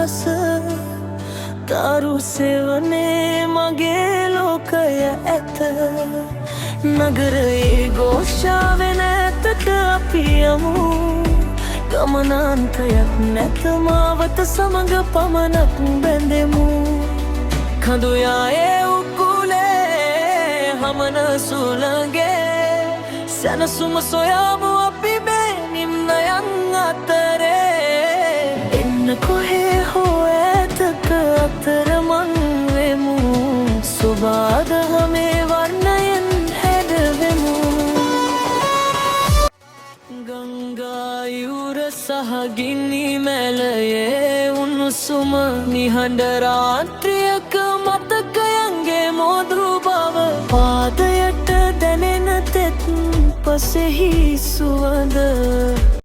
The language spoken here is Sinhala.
රස තාරු සෙවනේ මගේ ලෝකය ඇත නගරයේ ഘോഷාවෙන ඇතට අපි යමු ගමනාන්තයක් නැත මාවත සමග පමණක් බැඳෙමු කඳු යායේ උකුලේ හමන සුළඟේ සැනසුම සොයාමු අපි මේ නිම්නයන් අතරේ එන්න කොහේ හෝ ඇතක අතරමං වෙමු සුබාදහමේ වර්ණයෙන් හැඩවෙමු ගංගායුර සහගිනි මැලයේ උණුසුම නිහඬ රාත්‍රියක මතකයන්ගේ මෝදු බව පාදයට දැනෙන තෙත් පසෙහි සුවඳ